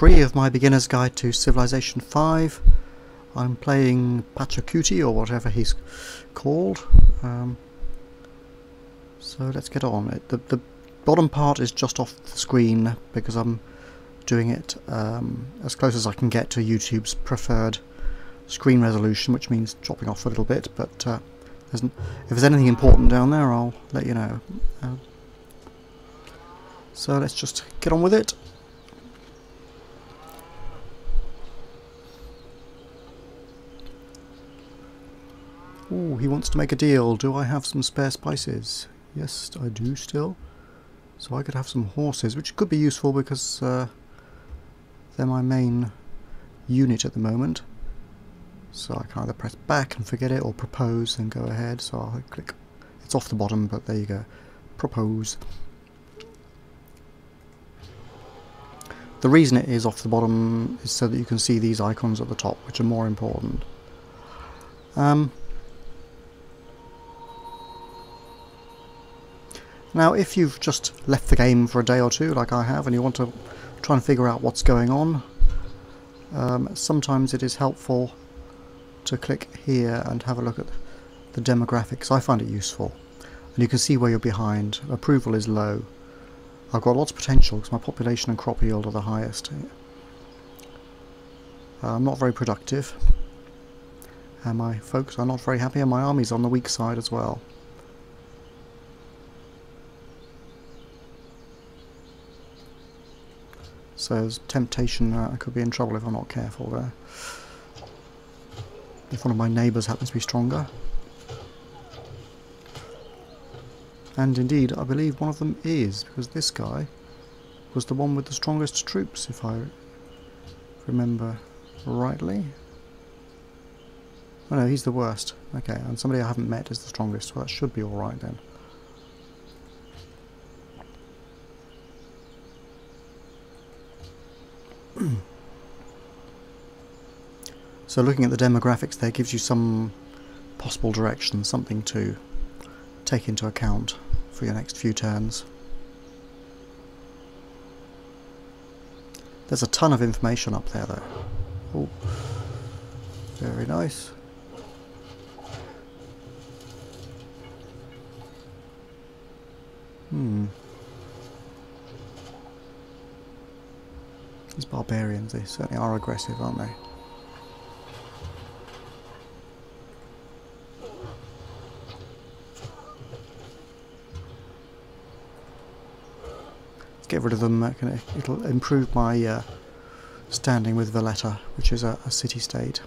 3 of my beginner's guide to Civilization 5. I'm playing Alphatucana, or whatever he's called. So let's get on it. The bottom part is just off the screen because I'm doing it as close as I can get to YouTube's preferred screen resolution, which means dropping off a little bit, but if there's anything important down there, I'll let you know. So let's just get on with it. Ooh, he wants to make a deal. Do I have some spare spices? Yes, I do still. So I could have some horses, which could be useful because they're my main unit at the moment. So I can either press back and forget it, or propose and go ahead. So I'll click. It's off the bottom, but there you go. Propose. The reason it is off the bottom is so that you can see these icons at the top, which are more important. Now, if you've just left the game for a day or two, like I have, and you want to try and figure out what's going on, sometimes it is helpful to click here and have a look at the demographics. I find it useful. And you can see where you're behind. Approval is low. I've got lots of potential because my population and crop yield are the highest. I'm not very productive. And my folks are not very happy, and my army's on the weak side as well. So there's temptation I could be in trouble if I'm not careful there. If one of my neighbours happens to be stronger. And indeed, I believe one of them is, because this guy was the one with the strongest troops, if I remember rightly. Oh no, he's the worst. Okay, and somebody I haven't met is the strongest, well that should be alright then. So looking at the demographics there gives you some possible direction, something to take into account for your next few turns. There's a ton of information up there though. Oh, very nice. These barbarians, they certainly are aggressive, aren't they? Let's get rid of them. It'll improve my standing with Valletta, which is a city-state.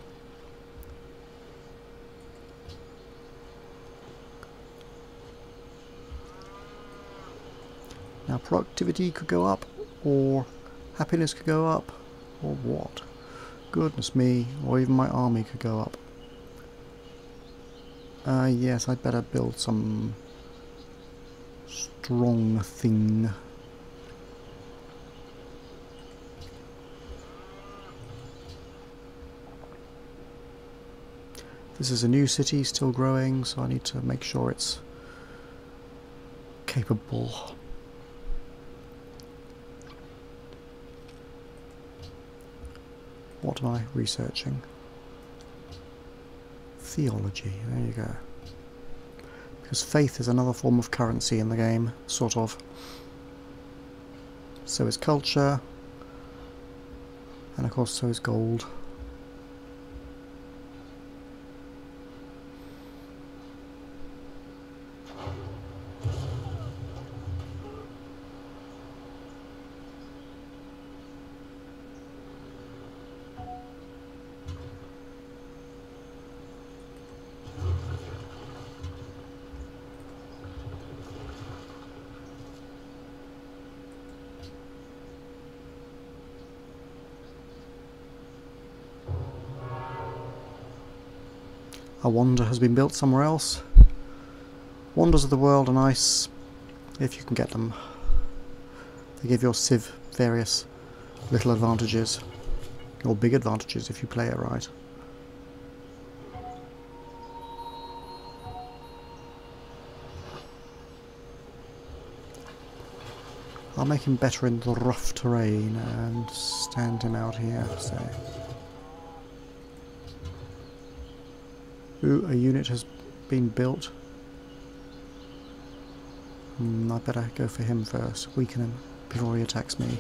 Now productivity could go up, or happiness could go up, or what? Goodness me, or even my army could go up. Yes, I'd better build some strong thing. This is a new city, still growing, so I need to make sure it's capable. What am I researching? Theology, there you go. Because faith is another form of currency in the game, sort of. So is culture, and of course so is gold. A wonder has been built somewhere else. Wonders of the world are nice if you can get them. They give your civ various little advantages, or big advantages if you play it right. I'll make him better in the rough terrain and stand him out here, so. Ooh, a unit has been built. I better go for him first, weaken him before he attacks me.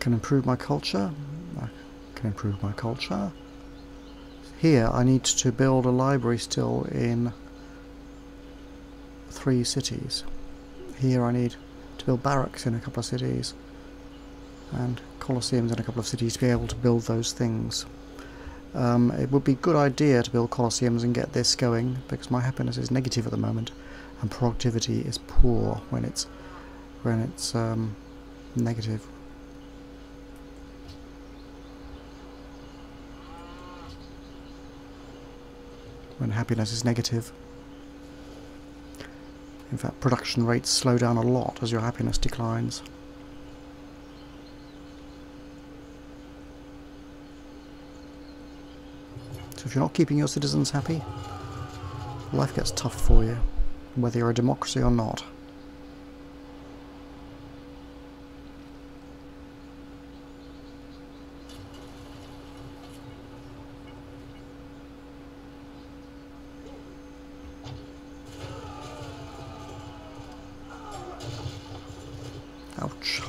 Can improve my culture. I can improve my culture. Here I need to build a library still in 3 cities. Here I need to build barracks in a couple of cities and colosseums in a couple of cities to be able to build those things. It would be a good idea to build colosseums and get this going, because my happiness is negative at the moment and productivity is poor when it's negative. When happiness is negative. In fact, production rates slow down a lot as your happiness declines. So if you're not keeping your citizens happy, life gets tough for you, whether you're a democracy or not. Ouch.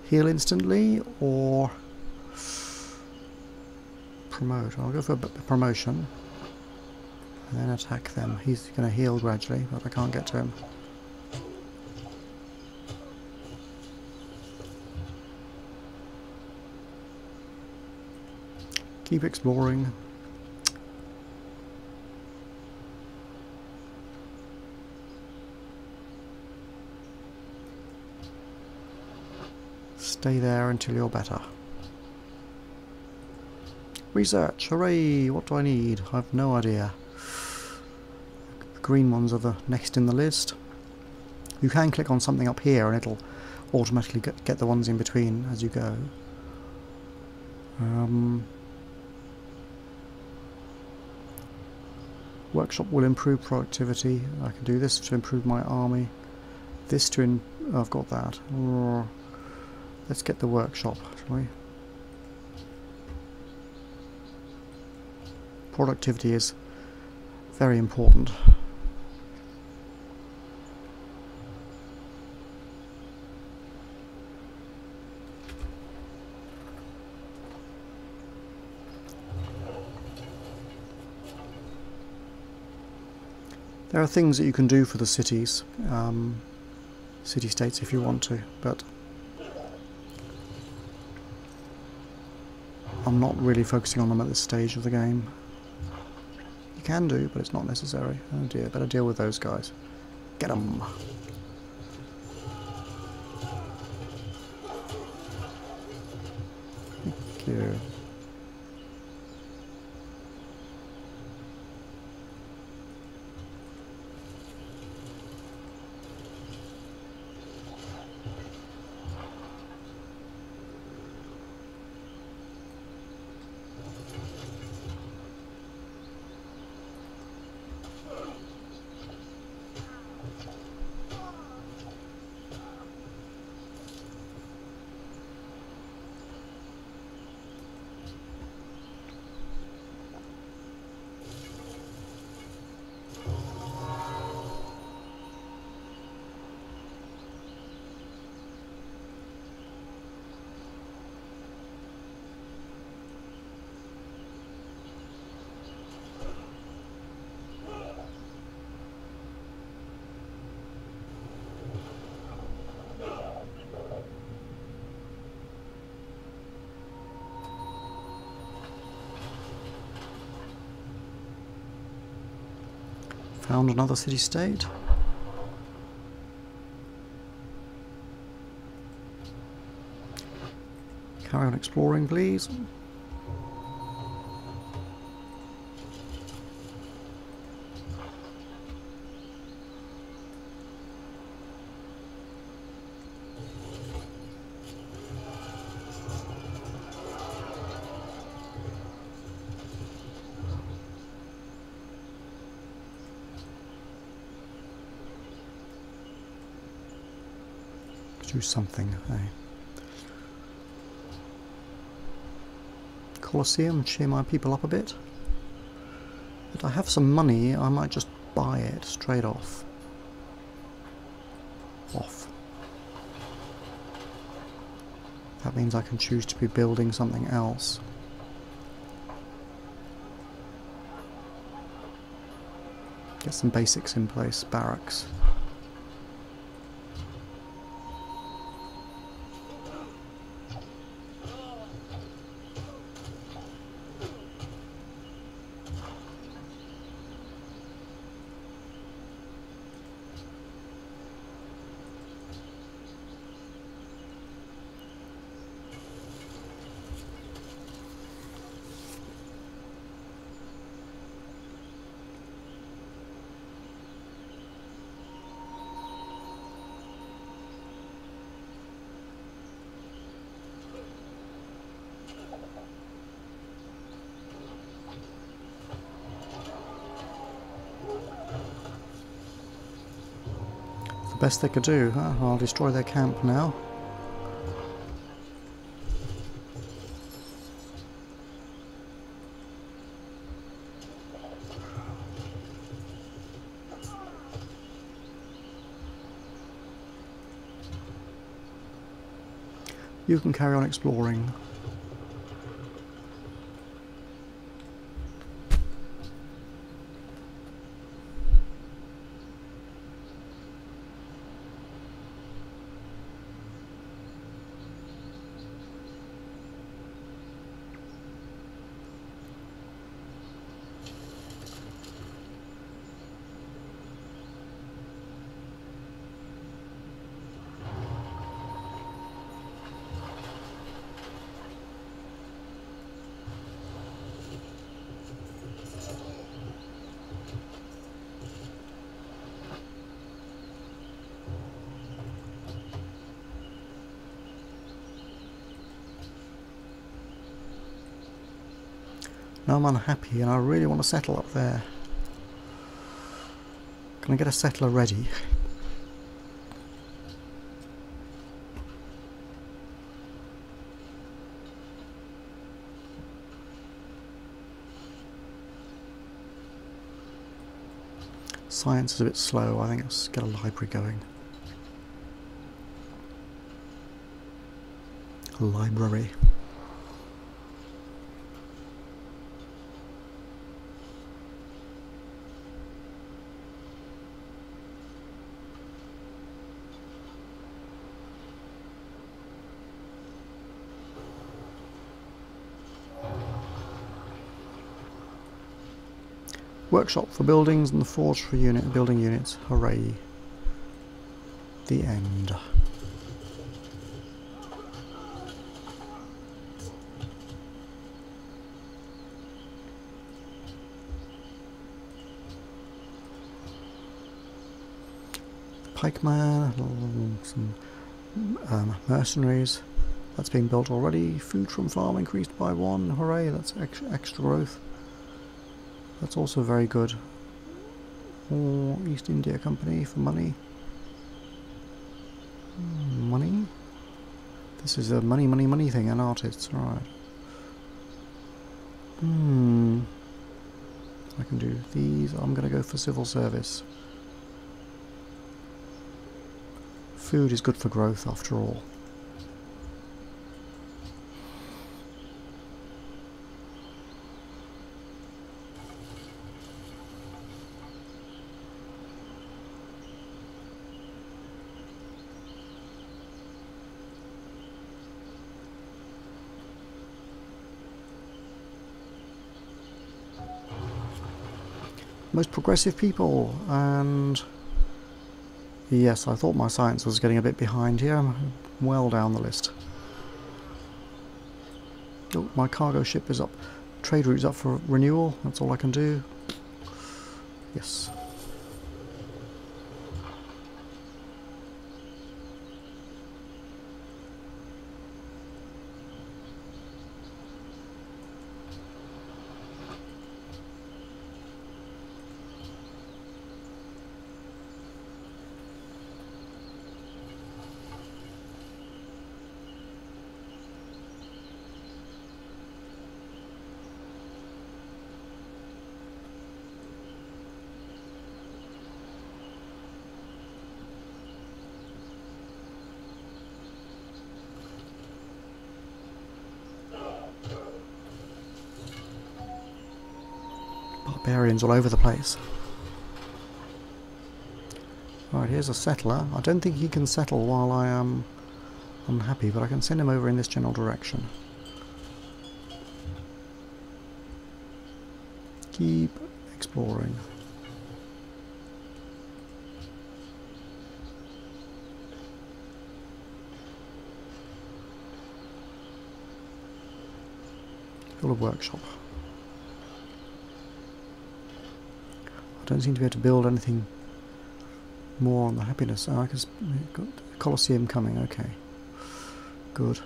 Heal instantly or promote? I'll go for a promotion and then attack them. He's going to heal gradually, but I can't get to him. Keep exploring. Stay there until you're better. Research, hooray! What do I need? I have no idea. The green ones are the next in the list. You can click on something up here and it'll automatically get the ones in between as you go. Workshop will improve productivity. I can do this to improve my army. This to I've got that. Let's get the workshop, shall we? Productivity is very important. There are things that you can do for the cities, city-states if you want to, but I'm not really focusing on them at this stage of the game. You can do, but it's not necessary. Oh dear, better deal with those guys. Get them! Thank you. Found another city-state. Carry on exploring, please. Do something, eh? Colosseum, cheer my people up a bit. If I have some money, I might just buy it straight off. That means I can choose to be building something else. Get some basics in place, barracks. Best they could do, huh? I'll destroy their camp now. You can carry on exploring. Now I'm unhappy and I really want to settle up there. Can I get a settler ready? Science is a bit slow. I think let's get a library going. A library. Workshop for buildings and the forge for building units. Hooray. The end. Pikeman, some mercenaries. That's been built already. Food from farm increased by 1. Hooray, that's extra growth. That's also very good. Or East India Company for money. Money? This is a money thing, and artists, alright. I can do these. I'm going to go for civil service. Food is good for growth after all. most progressive people, and yes, I thought my science was getting a bit behind here. I'm well down the list. Oh, my cargo ship is up. Trade route's up for renewal. That's all I can do. Yes. Barbarians all over the place. Right, here's a settler. I don't think he can settle while I am unhappy, but I can send him over in this general direction. Keep exploring. Full of workshop. I don't seem to be able to build anything more on the happiness. Oh, I can got the Colosseum coming. Okay, good.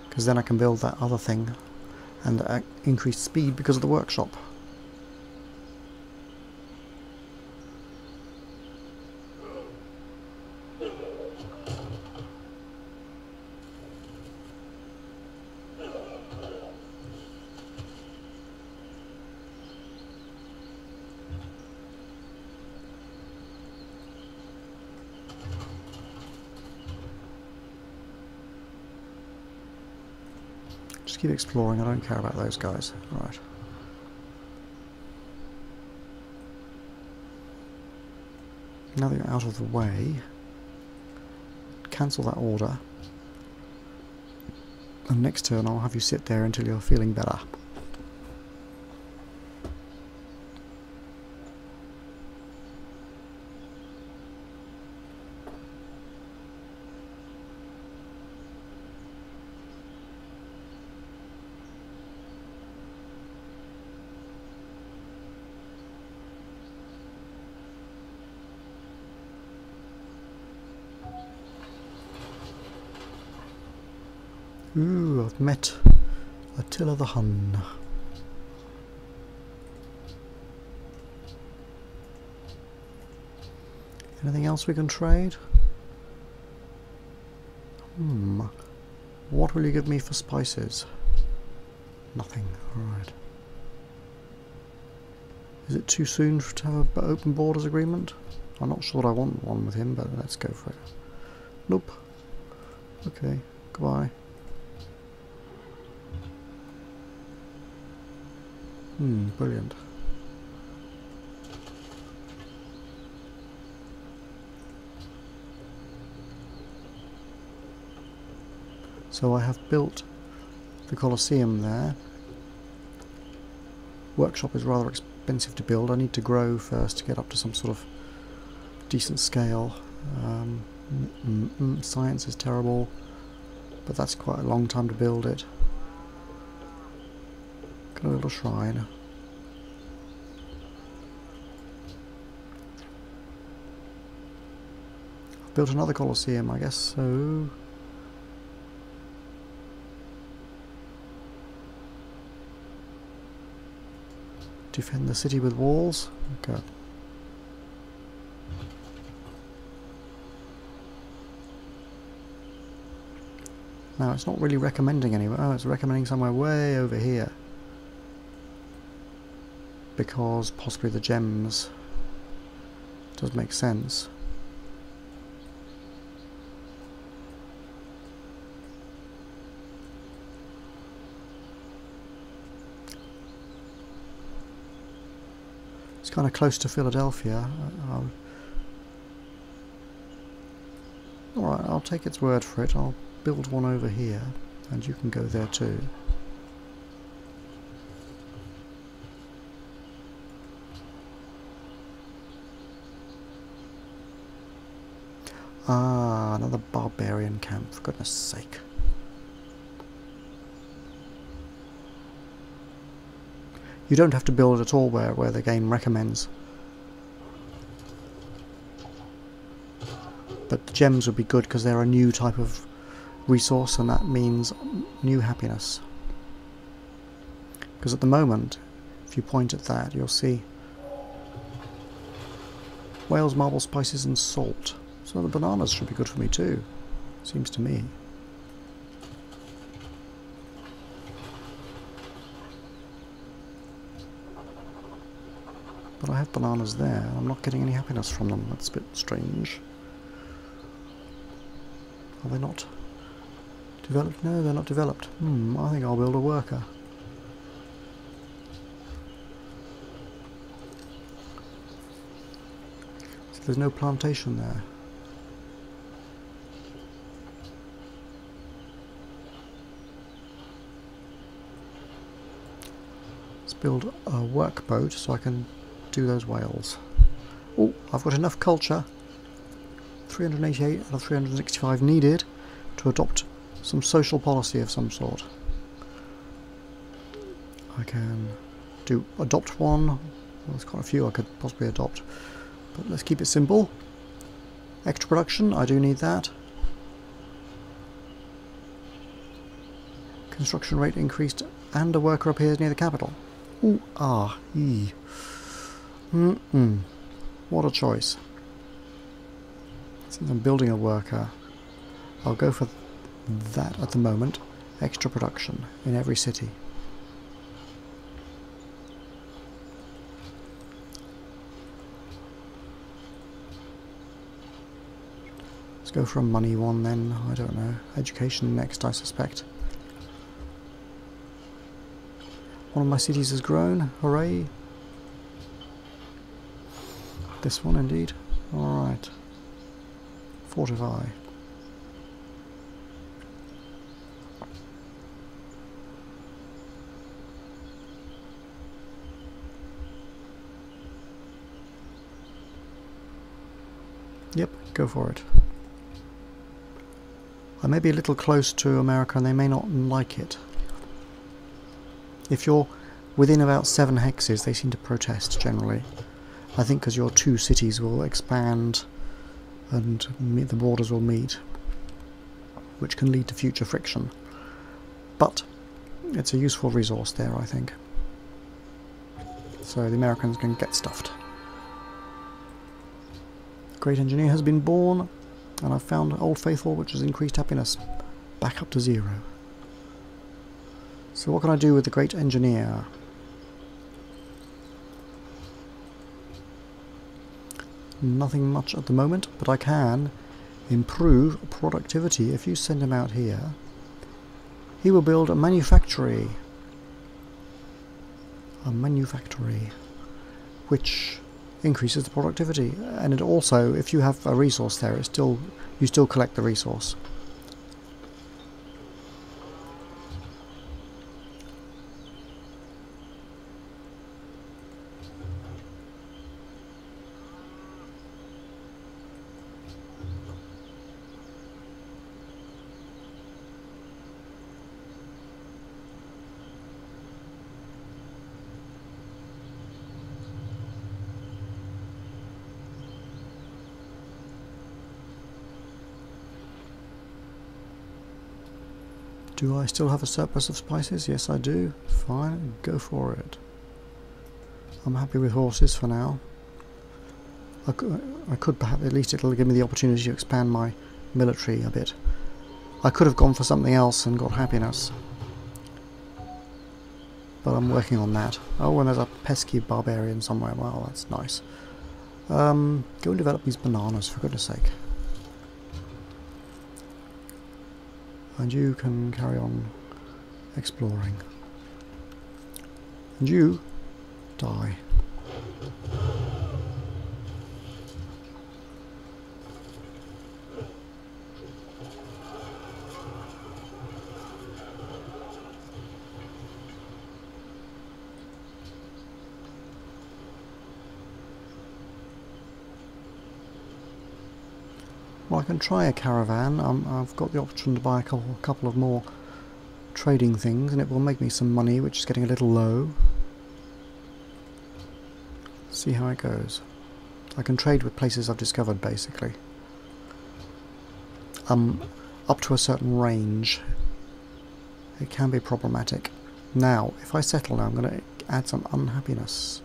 Because then I can build that other thing and increase speed because of the workshop. Just keep exploring, I don't care about those guys. Right. Now that you're out of the way, cancel that order. And next turn I'll have you sit there until you're feeling better. Ooh, I've met Attila the Hun. Anything else we can trade? What will you give me for spices? Nothing. Alright. Is it too soon to have an open borders agreement? I'm not sure I want one with him, but let's go for it. Nope. Okay, goodbye. Brilliant. So I have built the Colosseum there. Workshop is rather expensive to build. I need to grow first to get up to some sort of decent scale. Science is terrible, but that's quite a long time to build it. Gonna build a shrine. I've built another Colosseum, I guess so. Defend the city with walls. Okay. Now it's not really recommending anywhere. Oh, it's recommending somewhere way over here. Because possibly the gems. Does make sense. It's kind of close to Philadelphia. Alright, I'll take its word for it. I'll build one over here, and you can go there too. Ah, another barbarian camp, for goodness sake. You don't have to build at all where the game recommends. But the gems would be good because they're a new type of resource, and that means new happiness. Because at the moment, if you point at that, you'll see Wales, marble, spices and salt. So the bananas should be good for me too, seems to me. But I have bananas there, and I'm not getting any happiness from them. That's a bit strange. Are they not developed? No, they're not developed. I think I'll build a worker. So there's no plantation there. Let's build a workboat so I can do those whales. Oh, I've got enough culture. 388 out of 365 needed to adopt some social policy of some sort. I can adopt one. Well, there's quite a few I could possibly adopt, but let's keep it simple. Extra production, I do need that. Construction rate increased and a worker appears near the capital. Ooh, what a choice. Since I'm building a worker, I'll go for that at the moment. Extra production in every city. Let's go for a money one then. I don't know. Education next, I suspect. One of my cities has grown. Hooray. This one indeed. Alright. Fortify. Yep, go for it. I may be a little close to America and they may not like it. If you're within about 7 hexes, they seem to protest generally. I think because your 2 cities will expand and the borders will meet, which can lead to future friction. But it's a useful resource there, I think. So the Americans can get stuffed. Great engineer has been born, and I've found Old Faithful, which has increased happiness back up to 0. So what can I do with the great engineer? Nothing much at the moment, but I can improve productivity. If you send him out here, he will build a manufactory. Which increases the productivity. And it also, if you have a resource there, you still collect the resource. Do I still have a surplus of spices? Yes, I do. Fine, go for it. I'm happy with horses for now. I could perhaps, at least it'll give me the opportunity to expand my military a bit. I could have gone for something else and got happiness. But I'm working on that. Oh, and there's a pesky barbarian somewhere. Well, that's nice. Go and develop these bananas, for goodness sake. And you can carry on exploring. And you die. Well, I can try a caravan. I've got the option to buy a couple of more trading things, and it will make me some money, which is getting a little low. See how it goes. I can trade with places I've discovered, basically. Up to a certain range. It can be problematic. Now, if I settle now, I'm going to add some unhappiness.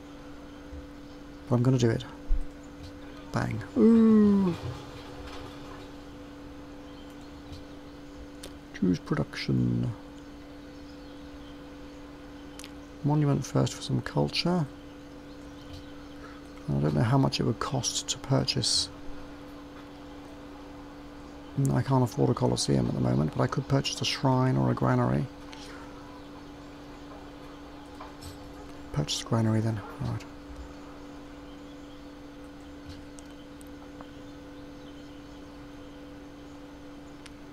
But I'm going to do it. Bang. Ooh. Choose production. Monument first for some culture. I don't know how much it would cost to purchase. I can't afford a Colosseum at the moment, but I could purchase a shrine or a granary. Purchase a granary then. Right.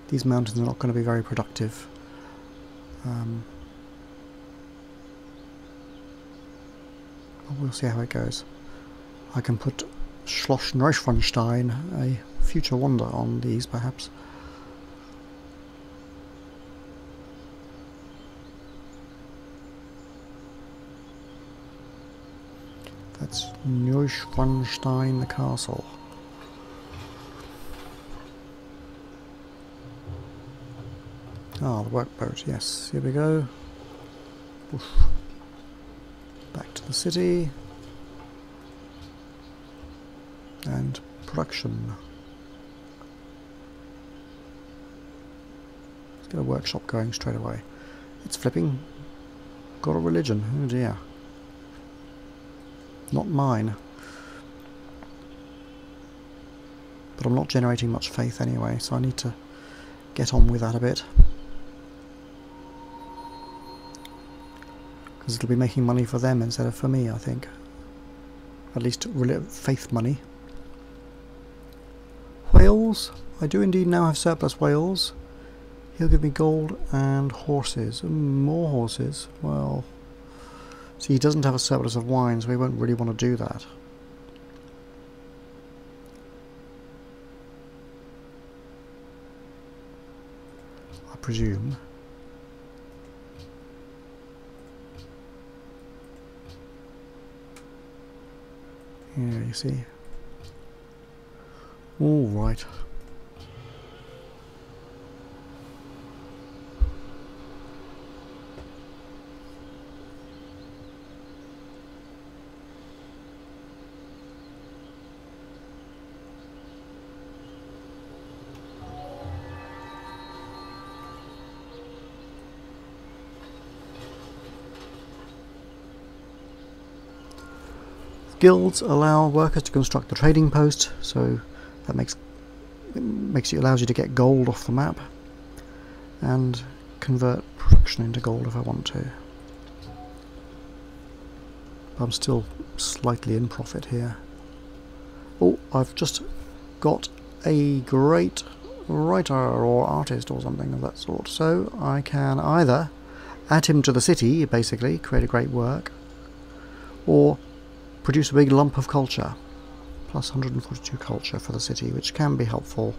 These mountains are not going to be very productive. We'll see how it goes. I can put Schloss Neuschwanstein, a future wonder, on these perhaps. That's Neuschwanstein, the castle. Ah, the workboat, yes. Here we go. Oof. Back to the city. And production. Let's get a workshop going straight away. It's flipping. Got a religion. Oh dear. Not mine. But I'm not generating much faith anyway, so I need to get on with that a bit. Because it'll be making money for them instead of for me, I think. At least faith money. Whales. I do indeed now have surplus whales. He'll give me gold and horses. More horses. Well, see, he doesn't have a surplus of wine, so we won't really want to do that. I presume. Yeah, you see. All right. Guilds allow workers to construct the trading post, so that allows you to get gold off the map and convert production into gold if I want to. I'm still slightly in profit here. Oh, I've just got a great writer or artist or something of that sort, so I can either add him to the city, basically create a great work, or produce a big lump of culture, plus 142 culture for the city, which can be helpful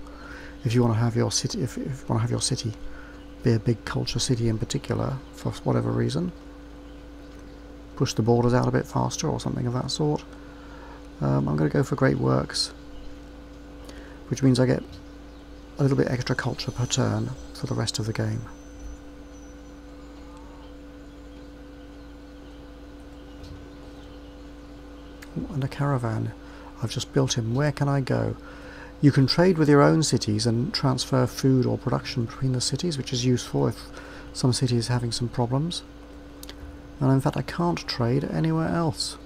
if you want to have your city. If you want to have your city be a big culture city in particular, for whatever reason, push the borders out a bit faster or something of that sort. I'm going to go for great works, which means I get a little bit extra culture per turn for the rest of the game. And a caravan. I've just built him. Where can I go? You can trade with your own cities and transfer food or production between the cities, which is useful if some city is having some problems. And in fact I can't trade anywhere else.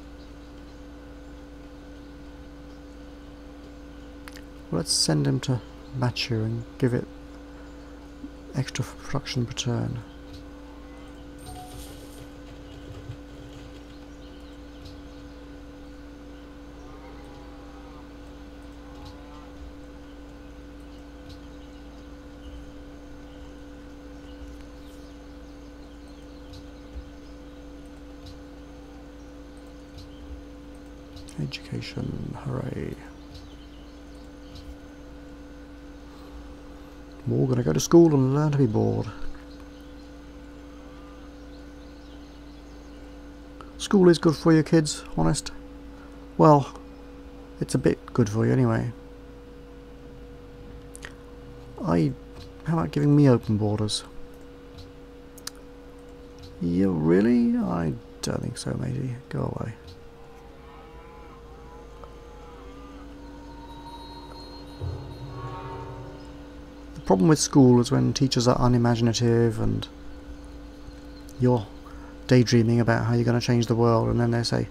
Well, let's send him to Machu and give it extra production per turn. Education, hooray. I'm all going to go to school and learn to be bored. School is good for you, kids, honest. Well, it's a bit good for you anyway. How about giving me open borders? Yeah, really? I don't think so, matey. Go away. The problem with school is when teachers are unimaginative and you're daydreaming about how you're going to change the world, and then they say,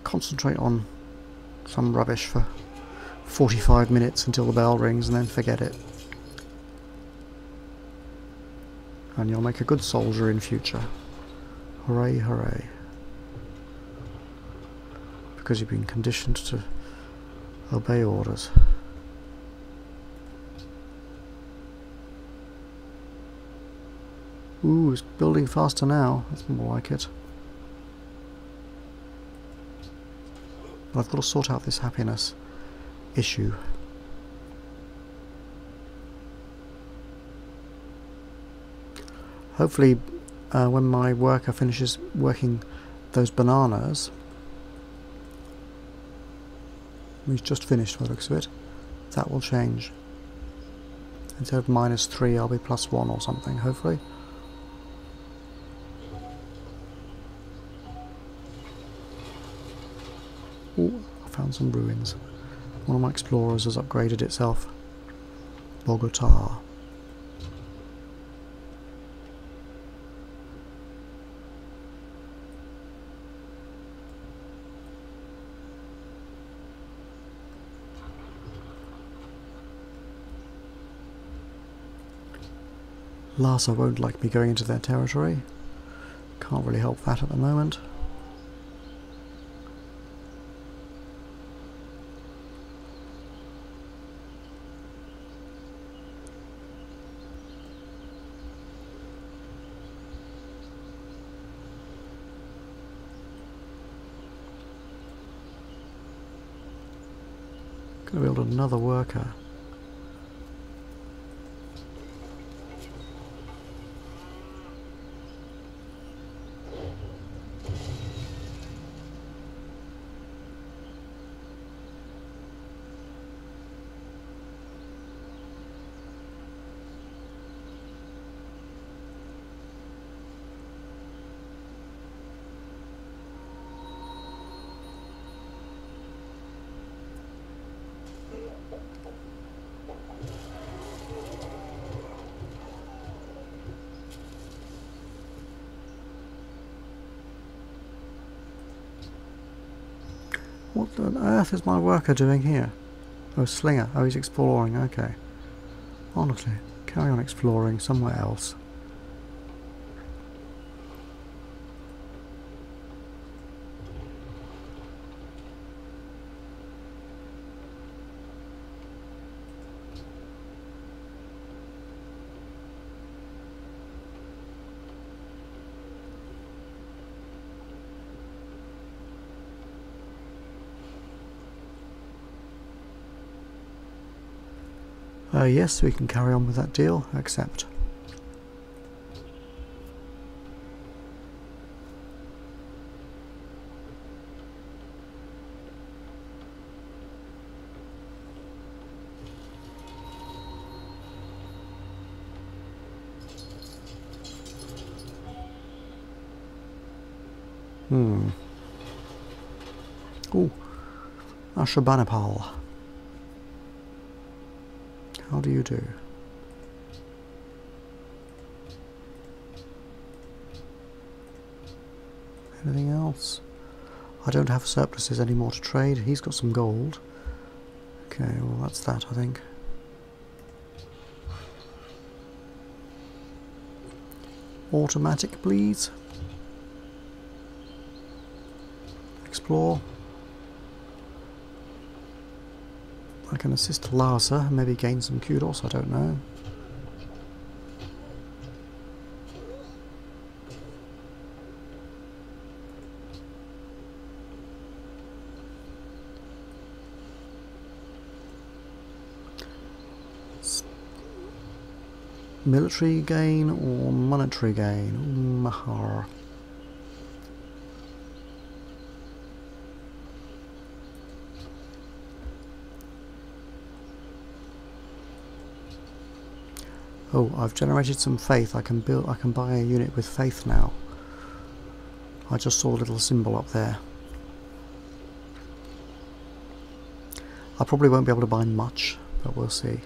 concentrate on some rubbish for 45 minutes until the bell rings and then forget it. And you'll make a good soldier in future. Hooray, hooray. Because you've been conditioned to obey orders. Ooh, it's building faster now. That's more like it. But I've got to sort out this happiness issue. Hopefully, when my worker finishes working those bananas, he's just finished by the looks of it, that will change. Instead of -3, I'll be +1 or something, hopefully. Ooh, I found some ruins. One of my explorers has upgraded itself. Bogota. Lhasa won't like me going into their territory. Can't really help that at the moment. Gonna build another worker. What on earth is my worker doing here? Oh, Slinger. Oh, he's exploring. Okay. Honestly, carry on exploring somewhere else. Yes, we can carry on with that deal. Accept. Ooh, Ashurbanipal. How do you do? Anything else? I don't have surpluses anymore to trade. He's got some gold. Okay, well that's that, I think. Automatic, please. Explore. I can assist Lhasa, maybe gain some kudos, I don't know. Military gain or monetary gain? Mahar. Oh, I've generated some faith. I can buy a unit with faith now. I just saw a little symbol up there. I probably won't be able to buy much, but we'll see.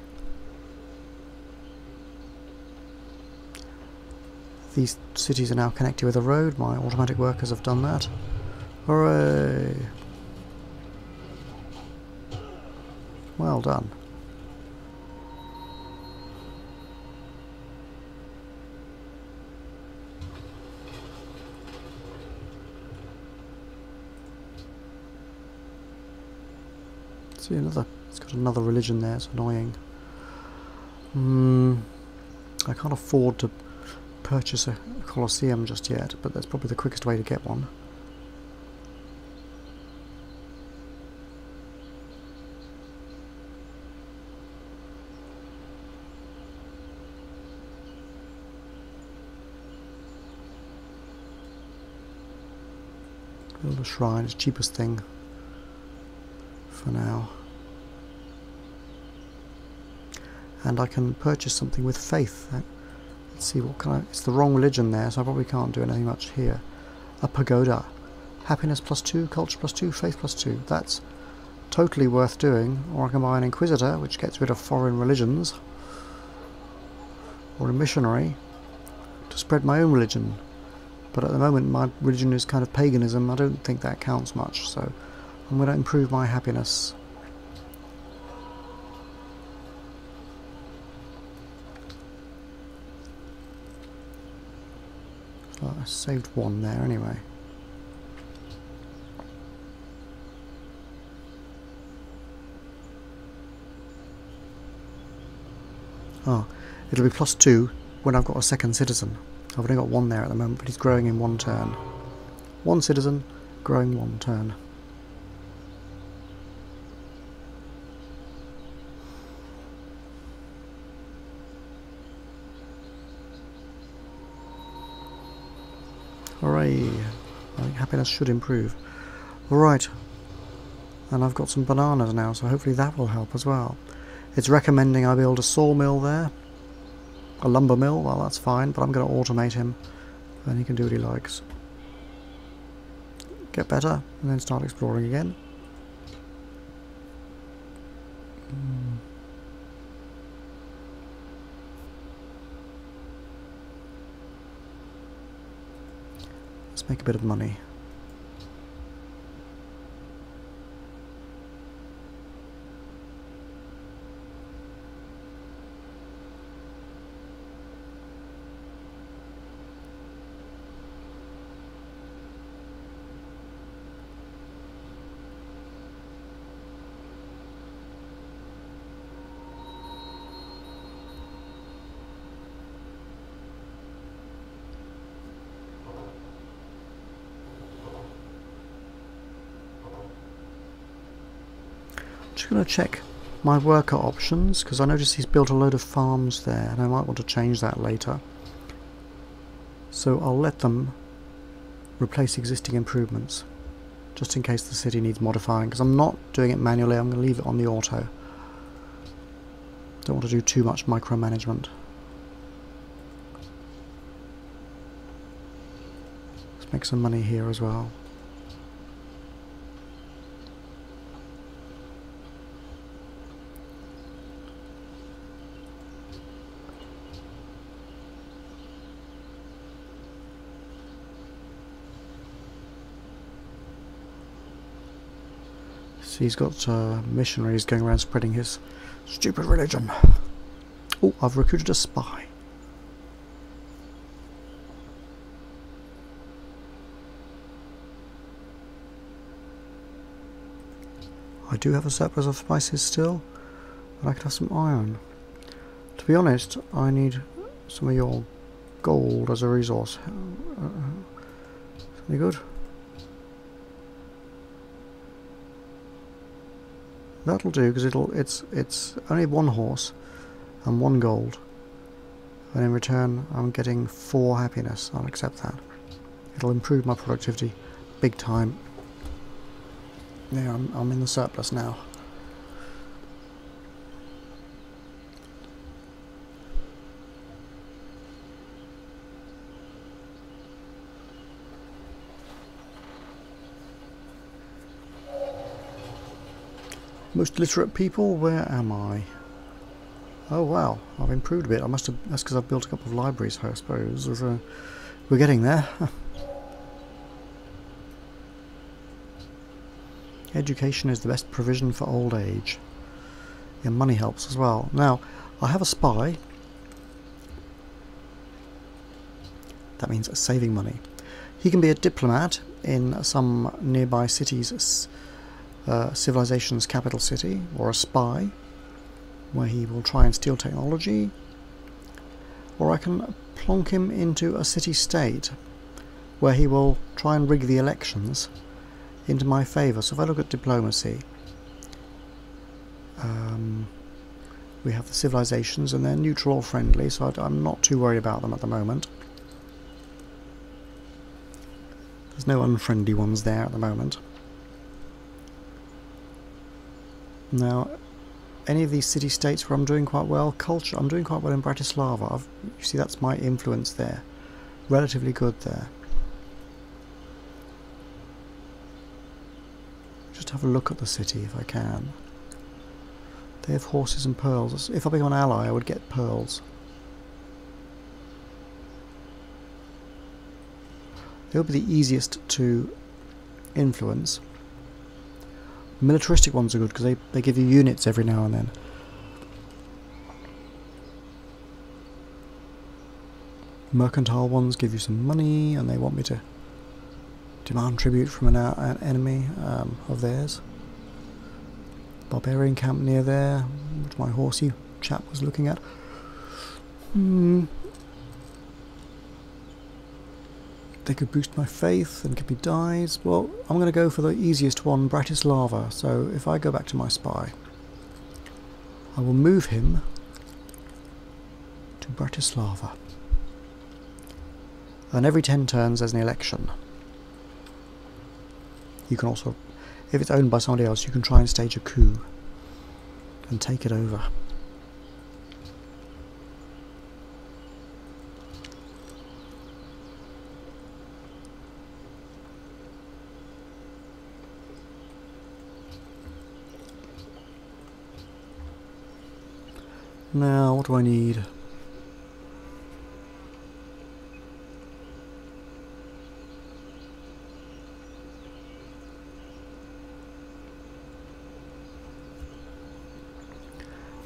These cities are now connected with a road. My automatic workers have done that. Hooray! Well done. See it's got another religion there, it's annoying. I can't afford to purchase a Colosseum just yet, but that's probably the quickest way to get one. Build a shrine, it's the cheapest thing for now. And I can purchase something with faith. Let's see, what can I... It's the wrong religion there, so I probably can't do anything much here. A pagoda. Happiness +2, culture +2, faith +2. That's totally worth doing. Or I can buy an inquisitor, which gets rid of foreign religions. Or a missionary to spread my own religion. But at the moment my religion is kind of paganism. I don't think that counts much, so I'm going to improve my happiness. So I saved one there anyway. Oh, it'll be +2 when I've got a second citizen. I've only got one there at the moment, but he's growing in one turn. One citizen, growing one turn. Hooray! I think happiness should improve. Right, and I've got some bananas now, so hopefully that will help as well. It's recommending I build a sawmill there. A lumber mill, well that's fine, but I'm going to automate him. Then he can do what he likes. Get better, and then start exploring again. Let's make a bit of money. Just going to check my worker options, because I noticed he's built a load of farms there and I might want to change that later. So I'll let them replace existing improvements, just in case the city needs modifying, because I'm not doing it manually. I'm going to leave it on the auto. Don't want to do too much micromanagement. Let's make some money here as well. He's got missionaries going around spreading his stupid religion. Oh, I've recruited a spy. I do have a surplus of spices still, but I could have some iron. To be honest, I need some of your gold as a resource. Any good? That'll do, because it's only one horse and one gold, and in return I'm getting 4 happiness. I'll accept that. It'll improve my productivity big time. There, I'm in the surplus now. Most literate people, where am I? Oh wow, I've improved a bit. That's because I've built a couple of libraries, I suppose. We're getting there. Education is the best provision for old age. Yeah, money helps as well. Now, I have a spy. That means saving money. He can be a diplomat in some nearby city's civilization's capital city, or a spy, where he will try and steal technology. Or I can plonk him into a city-state, where he will try and rig the elections into my favour. So if I look at diplomacy, we have the civilizations, and they're neutral or friendly, so I'm not too worried about them at the moment. There's no unfriendly ones there at the moment. Now, any of these city-states where I'm doing quite well, culture, I'm doing quite well in Bratislava. You see, that's my influence there. Relatively good there. Just have a look at the city if I can. They have horses and pearls. If I become an ally, I would get pearls. They would be the easiest to influence. Militaristic ones are good because they give you units every now and then. Mercantile ones give you some money, and they want me to demand tribute from an enemy of theirs. Barbarian camp near there, which my horsey chap was looking at. They could boost my faith and give me dies. Well, I'm going to go for the easiest one, Bratislava. So if I go back to my spy, I will move him to Bratislava. And every 10 turns there's an election. You can also, if it's owned by somebody else, you can try and stage a coup and take it over. Now, what do I need?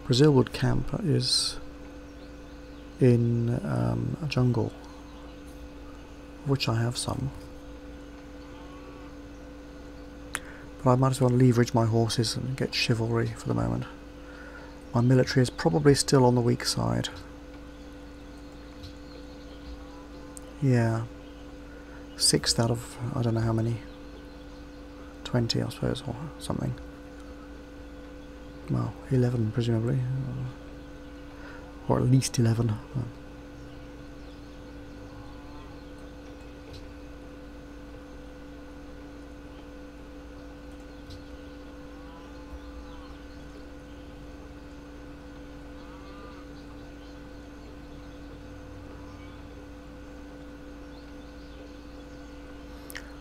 Brazilwood camp is in a jungle, of which I have some. But I might as well leverage my horses and get chivalry for the moment. My military is probably still on the weak side. Yeah. 6th out of, I don't know how many. 20, I suppose, or something. Well, 11 presumably. Or at least 11.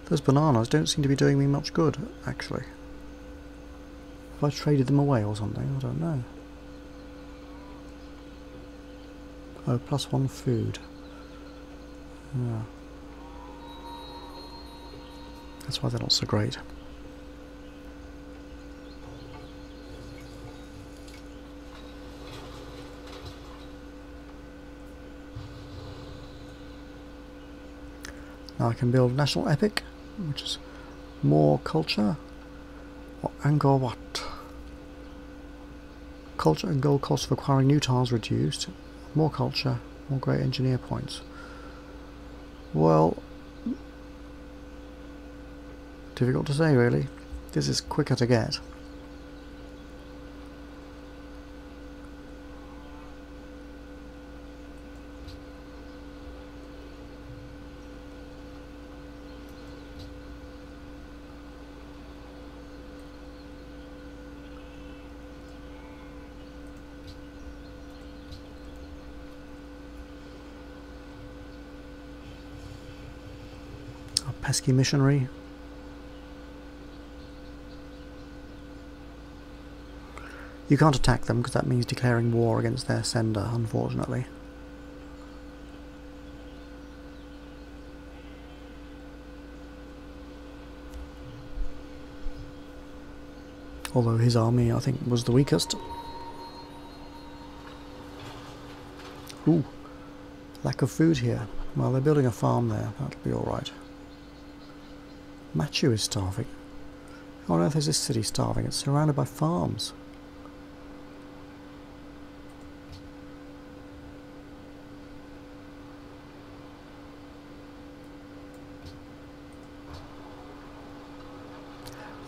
Those bananas don't seem to be doing me much good, actually. Have I traded them away or something? I don't know. Oh, +1 food. Yeah. That's why they're not so great. Now I can build National Epic, which is more culture. Or Angkor Wat. Culture and gold cost of acquiring new tiles reduced. More culture, more great engineer points. Well, difficult to say really. This is quicker to get. Pesky missionary. You can't attack them because that means declaring war against their sender, unfortunately. Although his army, I think, was the weakest. Ooh, lack of food here. Well, they're building a farm there. That'll be alright. Machu is starving. How on earth is this city starving? It's surrounded by farms.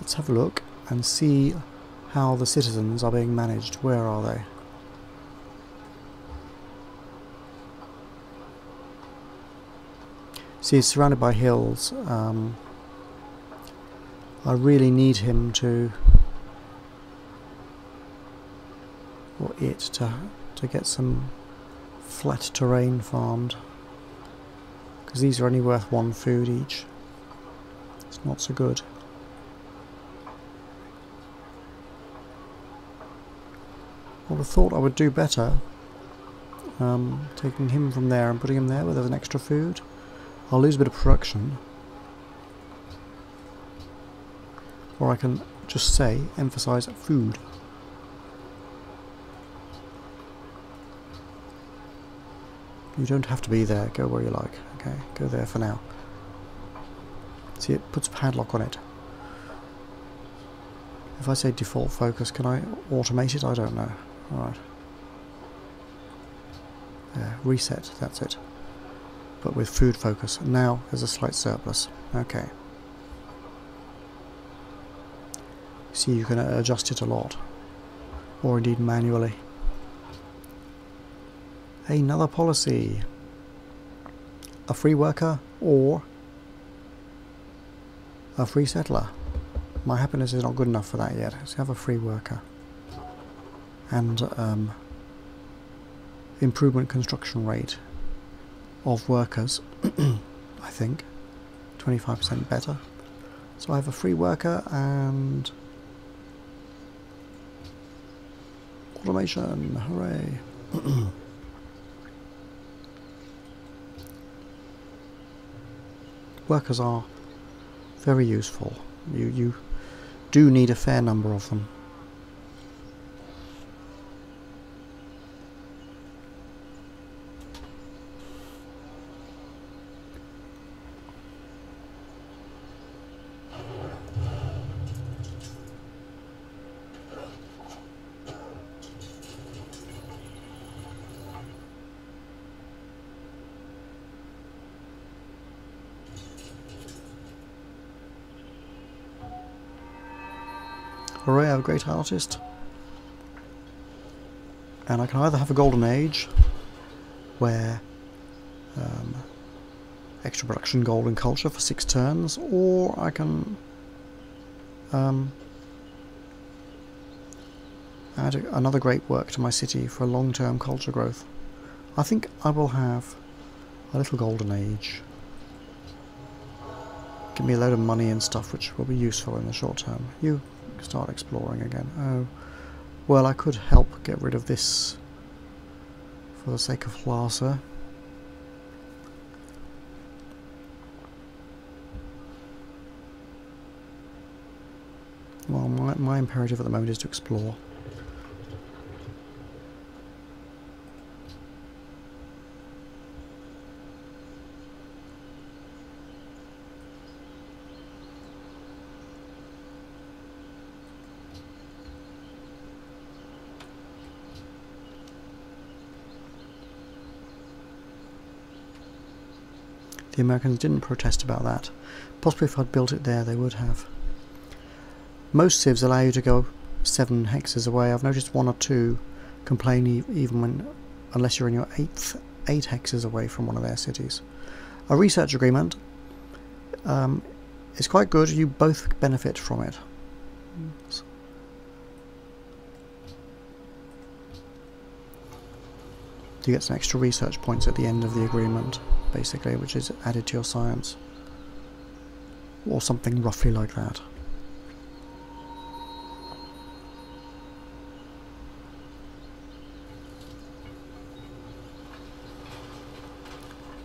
Let's have a look and see how the citizens are being managed. Where are they? See, he's surrounded by hills. I really need him to, or it, to get some flat terrain farmed, because these are only worth 1 food each. It's not so good. I would have thought I would do better taking him from there and putting him there where there's an extra food. I'll lose a bit of production. Or I can just say, emphasize food. You don't have to be there, go where you like. Okay, go there for now. See, it puts padlock on it. If I say default focus, can I automate it? I don't know. Alright. Reset, that's it. But with food focus. Now there's a slight surplus. Okay. See, you can adjust it a lot. Or indeed manually. Another policy. A free worker or a free settler. My happiness is not good enough for that yet. Let's have a free worker. And improvement construction rate of workers, I think. 25% better. So I have a free worker and automation. Hooray. Workers are very useful. You do need a fair number of them. Hooray, I'm a great artist. And I can either have a golden age, where extra production, gold and culture for 6 turns, or I can add another great work to my city for long-term culture growth. I think I will have a little golden age. Give me a load of money and stuff which will be useful in the short term. You start exploring again. Oh, well, I could help get rid of this for the sake of Larsa. Well, my imperative at the moment is to explore. The Americans didn't protest about that. Possibly if I'd built it there they would have. Most civs allow you to go 7 hexes away. I've noticed 1 or 2 complain even when, unless you're in your 8 hexes away from one of their cities. A research agreement is quite good. You both benefit from it. You get some extra research points at the end of the agreement, basically, which is added to your science. or something roughly like that.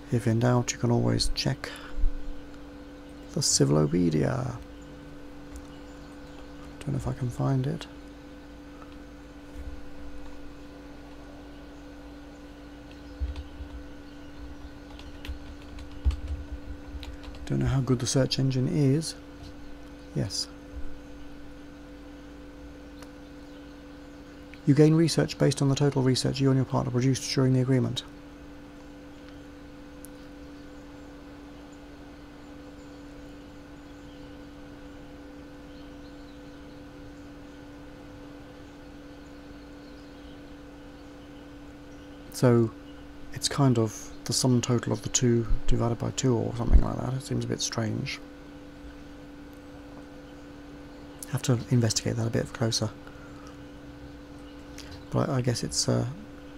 If in doubt, you can always check the Civilopedia. Don't know if I can find it. Don't know how good the search engine is. Yes. You gain research based on the total research you and your partner produced during the agreement. So it's kind of the sum total of the two divided by 2 or something like that. It seems a bit strange. Have to investigate that a bit closer. But I guess it's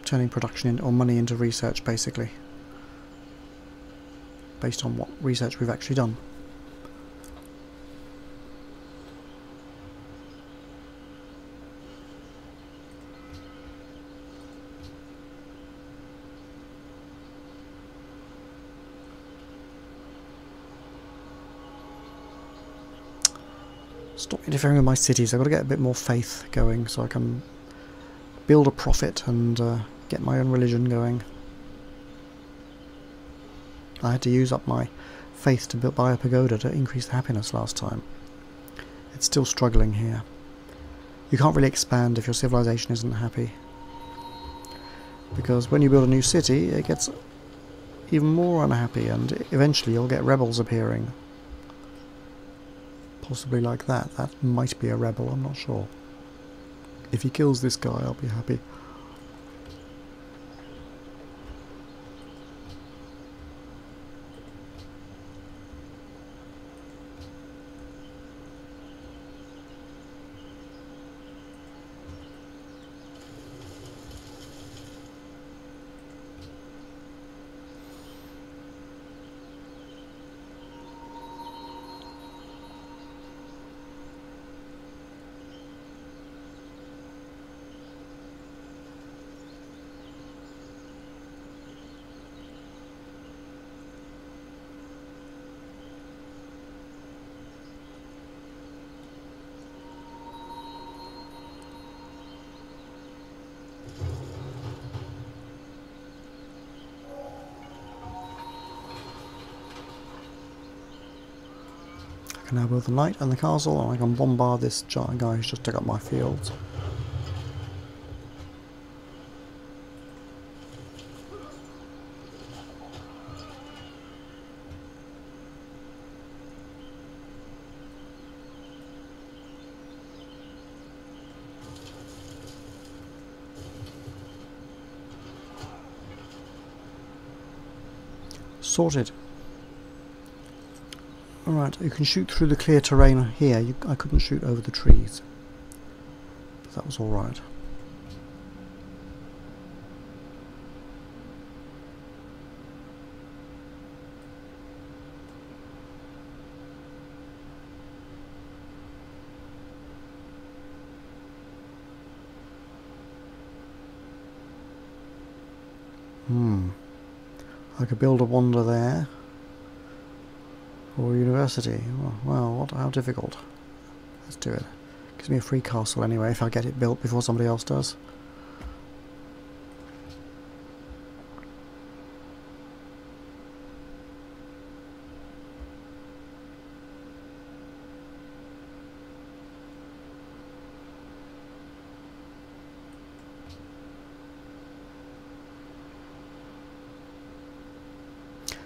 turning production or money into research, basically, based on what research we've actually done. Stop interfering with my cities. I've got to get a bit more faith going so I can build a profit and get my own religion going. I had to use up my faith to buy a pagoda to increase the happiness last time. It's still struggling here. You can't really expand if your civilization isn't happy, because when you build a new city it gets even more unhappy, and eventually you'll get rebels appearing. Possibly like that. That might be a rebel, I'm not sure. If he kills this guy, I'll be happy. I can now build the knight and the castle, and I can bombard this giant guy who's just took up my fields. Sorted. Alright, you can shoot through the clear terrain here. I couldn't shoot over the trees, but that was alright. I could build a wonder there. Or a university. Well, how difficult. Let's do it. Gives me a free castle anyway if I get it built before somebody else does.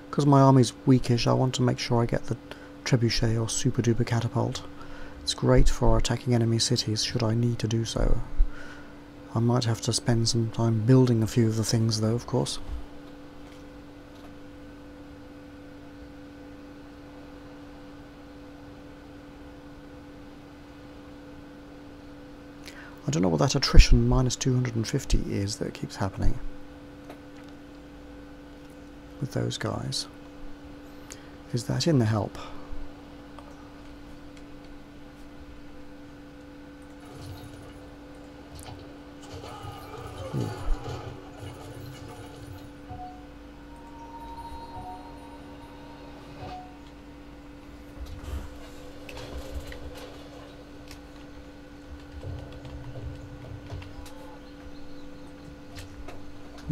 Because my army's weakish, I want to make sure I get the trebuchet or super duper catapult. It's great for attacking enemy cities should I need to do so. I might have to spend some time building a few of the things though, of course. I don't know what that attrition minus 250 is that keeps happening with those guys. Is that in the help?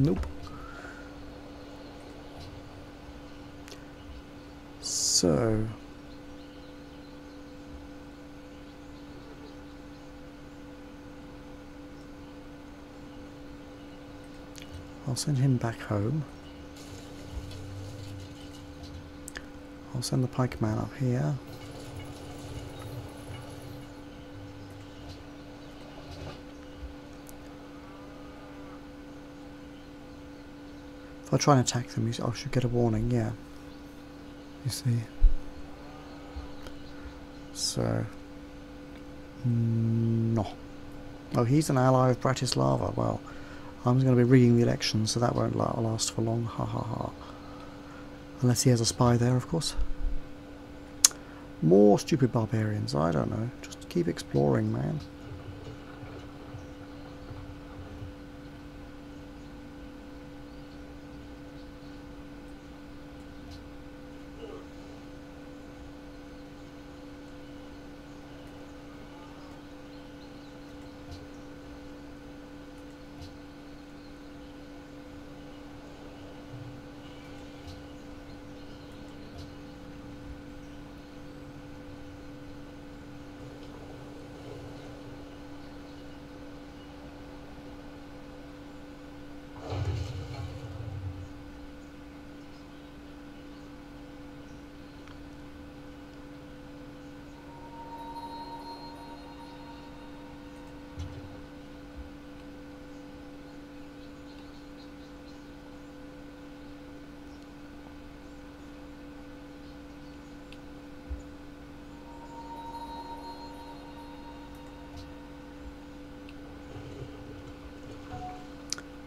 Nope. So... I'll send him back home. I'll send the pikeman up here. If I try and attack them, I should get a warning, yeah. You see. So... no. Oh, he's an ally of Bratislava. Well, I'm going to be rigging the election, so that won't last for long. Ha ha ha. Unless he has a spy there, of course. More stupid barbarians. I don't know. Just keep exploring, man.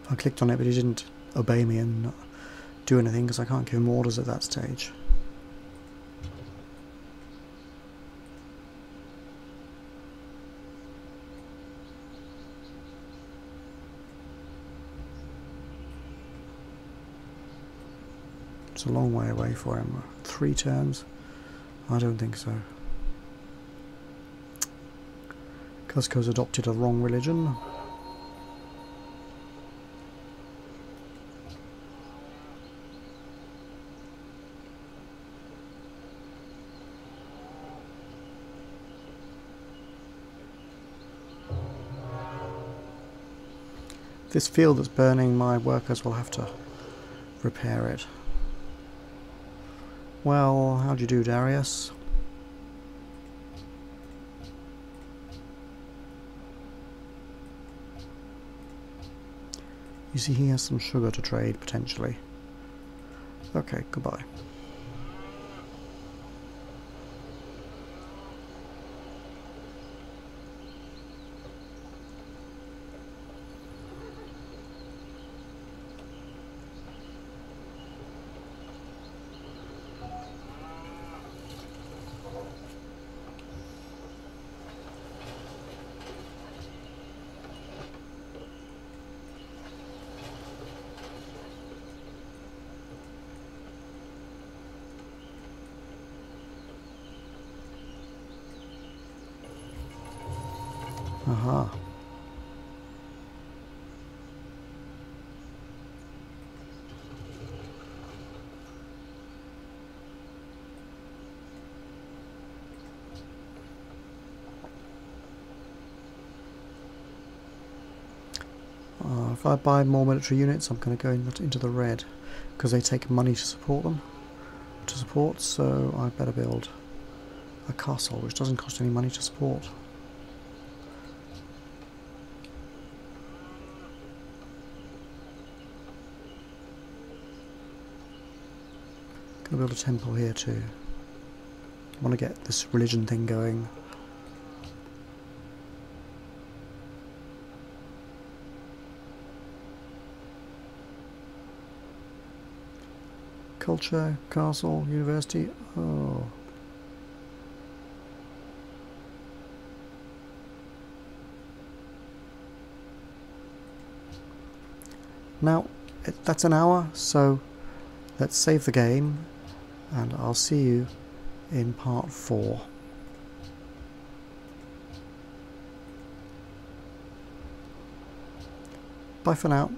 I clicked on it, but he didn't obey me and do anything because I can't give him orders at that stage. It's a long way away for him. 3 turns? I don't think so. Cusco's adopted a wrong religion. This field that's burning, my workers will have to repair it. Well, how'd you do, Darius? You see he has some sugar to trade, potentially. Okay, goodbye. Aha. If I buy more military units, I'm going to go into the red because they take money to support them. So I better build a castle which doesn't cost any money to support. Gonna build a temple here too. I want to get this religion thing going. Culture, castle, university. Oh. Now, that's an hour, so let's save the game. And I'll see you in part 4. Bye for now.